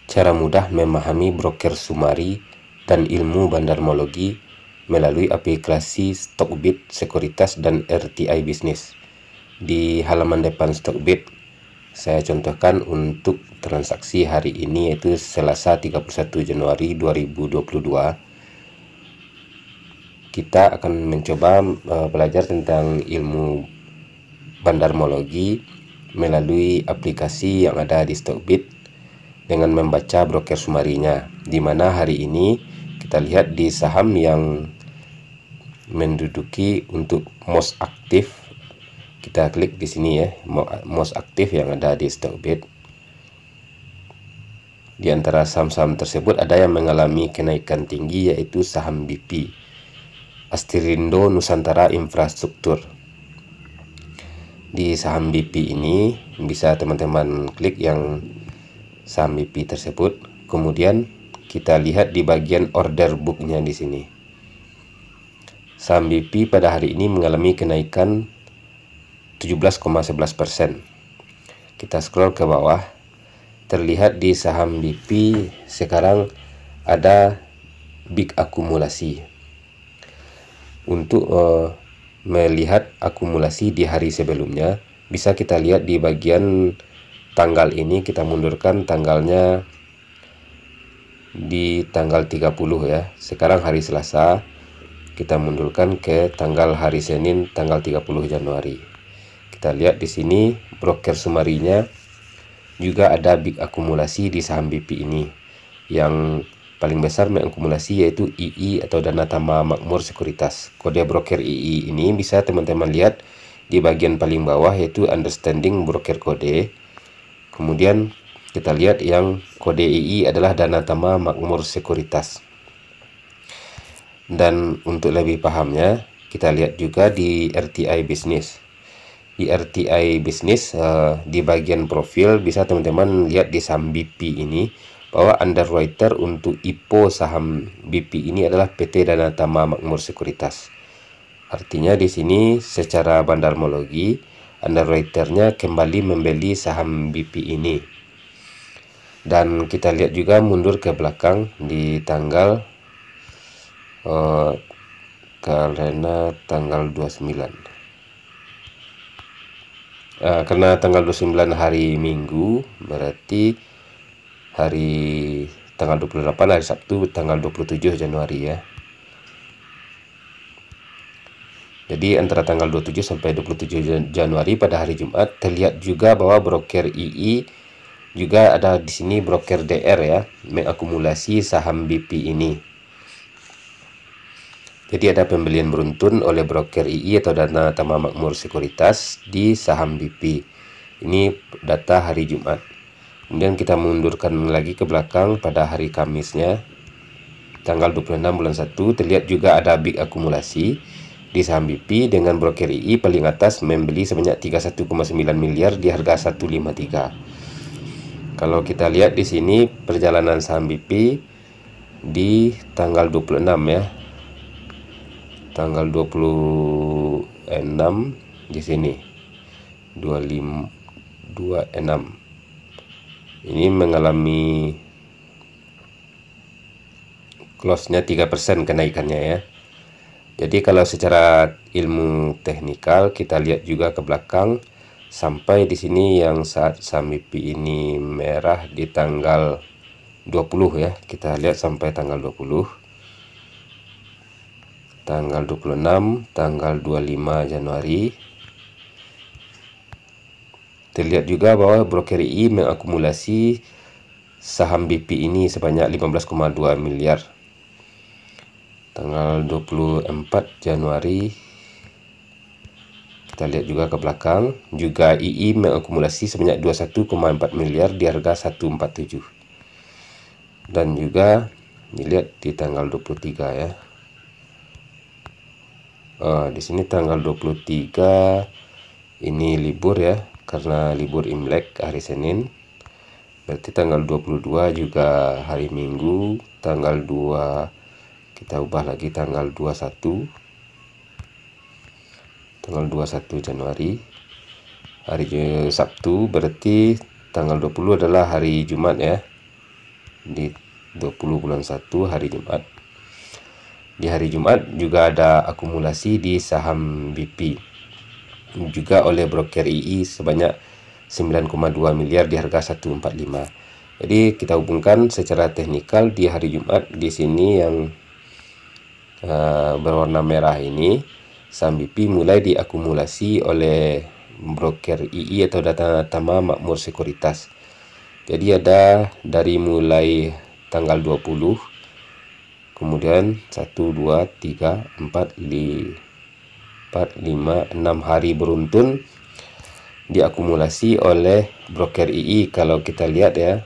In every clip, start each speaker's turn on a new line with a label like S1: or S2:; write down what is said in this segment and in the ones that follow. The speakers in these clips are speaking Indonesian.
S1: Cara mudah memahami broker Sumari dan ilmu bandarmologi melalui aplikasi Stockbit Sekuritas dan RTI Bisnis. Di halaman depan Stockbit, saya contohkan untuk transaksi hari ini, yaitu Selasa 31 Januari 2022. Kita akan mencoba belajar tentang ilmu bandarmologi melalui aplikasi yang ada di Stockbit dengan membaca broker Sumarinya, di mana hari ini kita lihat di saham yang menduduki untuk most aktif. Kita klik di sini ya, most aktif yang ada di Stockbit. Di antara saham-saham tersebut ada yang mengalami kenaikan tinggi, yaitu saham BP, Asterindo Nusantara Infrastruktur. Di saham BP ini bisa teman-teman klik yang saham BP tersebut. Kemudian kita lihat di bagian order booknya di sini. Saham BP pada hari ini mengalami kenaikan 17,11%. Kita scroll ke bawah, terlihat di saham BP sekarang ada big akumulasi. Untuk melihat akumulasi di hari sebelumnya, bisa kita lihat di bagian tanggal ini. Kita mundurkan tanggalnya di tanggal 30 ya. Sekarang hari Selasa, kita mundurkan ke tanggal hari Senin tanggal 30 Januari. Kita lihat di sini broker Sumarinya juga ada big akumulasi di saham BP ini. Yang paling besar mengakumulasi yaitu II atau Dana Tama Makmur Sekuritas. Kode broker II ini bisa teman-teman lihat di bagian paling bawah, yaitu understanding broker kode. Kemudian kita lihat yang kode II adalah Dana Tama Makmur Sekuritas. Dan untuk lebih pahamnya, kita lihat juga di RTI Bisnis. Di RTI Bisnis, di bagian profil bisa teman-teman lihat di saham BP ini bahwa underwriter untuk IPO saham BP ini adalah PT Dana Tama Makmur Sekuritas. Artinya di sini secara bandarmologi underwriternya kembali membeli saham BP ini. Dan kita lihat juga mundur ke belakang di tanggal karena tanggal 29. Karena tanggal 29 hari Minggu, berarti hari tanggal 28 hari Sabtu tanggal 27 Januari ya. Jadi antara tanggal 27 sampai 27 Januari pada hari Jumat, terlihat juga bahwa broker II juga ada di sini broker DR ya, mengakumulasi saham BP ini. Jadi ada pembelian beruntun oleh broker II atau Dana Tama Makmur Sekuritas di saham BP. Ini data hari Jumat. Kemudian kita mundurkan lagi ke belakang pada hari Kamisnya, tanggal 26 bulan 1, terlihat juga ada big akumulasi di saham BP dengan broker II paling atas membeli sebanyak 31,9 miliar di harga 153. Kalau kita lihat di sini perjalanan saham BP di tanggal 26 ya. Tanggal 26 di sini 26 ini mengalami close-nya 3% kenaikannya ya. Jadi kalau secara ilmu teknikal kita lihat juga ke belakang sampai di sini yang saat saham BP ini merah di tanggal 20 ya. Kita lihat sampai tanggal 20. Tanggal 26, tanggal 25 Januari. Terlihat juga bahwa broker II mengakumulasi saham BP ini sebanyak 15,2 miliar. Tanggal 24 Januari kita lihat juga ke belakang, juga II mengakumulasi sebanyak 21,4 miliar di harga 147. Dan juga dilihat di tanggal 23 ya. Di sini tanggal 23 ini libur ya, karena libur Imlek hari Senin. Berarti tanggal 22 juga hari Minggu. Tanggal 2 kita ubah lagi tanggal 21. Tanggal 21 Januari hari Sabtu, berarti tanggal 20 adalah hari Jumat ya. di 20 bulan 1 hari Jumat. Di hari Jumat juga ada akumulasi di saham BP juga oleh broker II sebanyak 9,2 miliar di harga 145. Jadi kita hubungkan secara teknikal di hari Jumat di sini yang berwarna merah ini, saham BP mulai diakumulasi oleh broker II atau Dana Tama Makmur Sekuritas. Jadi ada dari mulai tanggal 20, kemudian 1, 2, 3, 4, 5, 6 hari beruntun diakumulasi oleh broker II. Kalau kita lihat ya,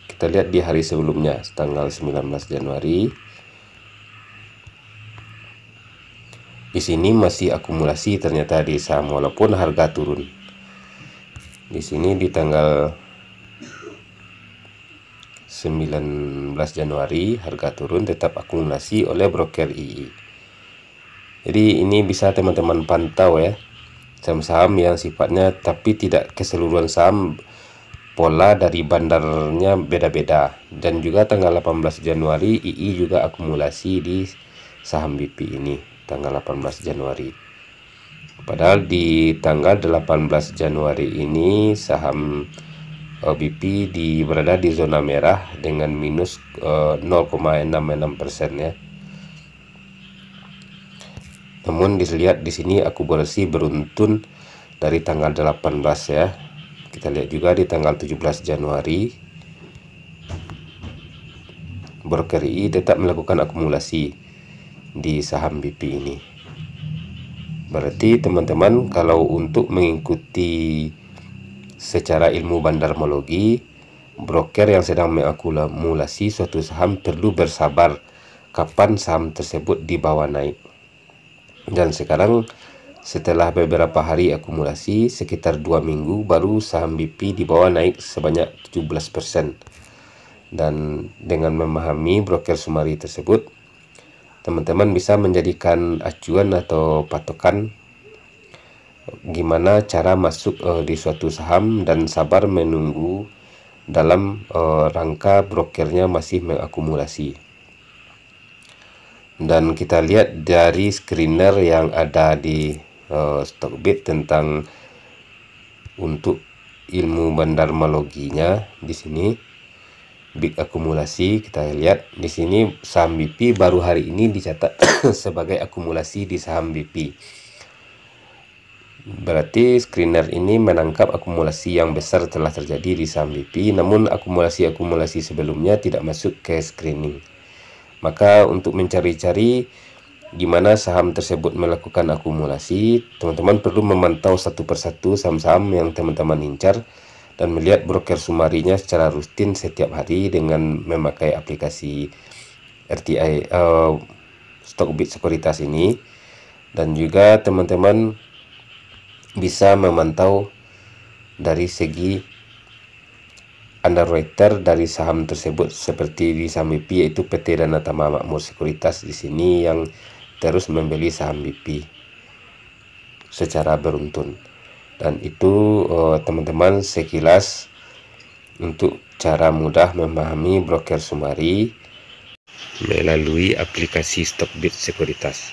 S1: kita lihat di hari sebelumnya tanggal 19 Januari. Di sini masih akumulasi ternyata di saham walaupun harga turun. Di sini di tanggal 19 Januari harga turun, tetap akumulasi oleh broker II. Jadi ini bisa teman-teman pantau ya, saham-saham yang sifatnya tapi tidak keseluruhan saham, pola dari bandarnya beda-beda. Dan juga tanggal 18 Januari II juga akumulasi di saham BP ini tanggal 18 Januari. Padahal di tanggal 18 Januari ini saham BP berada di zona merah dengan minus 0,66% ya. Namun dilihat di sini akumulasi beruntun dari tanggal 18 ya. Kita lihat juga di tanggal 17 Januari broker II tetap melakukan akumulasi di saham BP ini. Berarti teman-teman kalau untuk mengikuti secara ilmu bandarmologi, broker yang sedang mengakumulasi suatu saham perlu bersabar kapan saham tersebut dibawa naik. Dan sekarang setelah beberapa hari akumulasi sekitar 2 minggu baru saham BP dibawa naik sebanyak 17%. Dan dengan memahami broker Sumari tersebut, teman-teman bisa menjadikan acuan atau patokan gimana cara masuk di suatu saham dan sabar menunggu dalam rangka brokernya masih mengakumulasi. Dan kita lihat dari screener yang ada di Stockbit tentang untuk ilmu bandarmologinya di sini. Big akumulasi, kita lihat di sini saham BP baru hari ini dicatat sebagai akumulasi di saham BP. Berarti screener ini menangkap akumulasi yang besar telah terjadi di saham BP, namun akumulasi-akumulasi sebelumnya tidak masuk ke screening. Maka untuk mencari-cari gimana saham tersebut melakukan akumulasi, teman-teman perlu memantau satu persatu saham-saham yang teman-teman incar dan melihat broker Sumarinya secara rutin setiap hari dengan memakai aplikasi RTI Stockbit Sekuritas ini. Dan juga teman-teman bisa memantau dari segi underwriter dari saham tersebut seperti di saham BP yaitu PT Dana Tama Makmur Sekuritas di sini yang terus membeli saham BP secara beruntun. Dan itu teman-teman sekilas untuk cara mudah memahami broker Sumari melalui aplikasi Stockbit Sekuritas.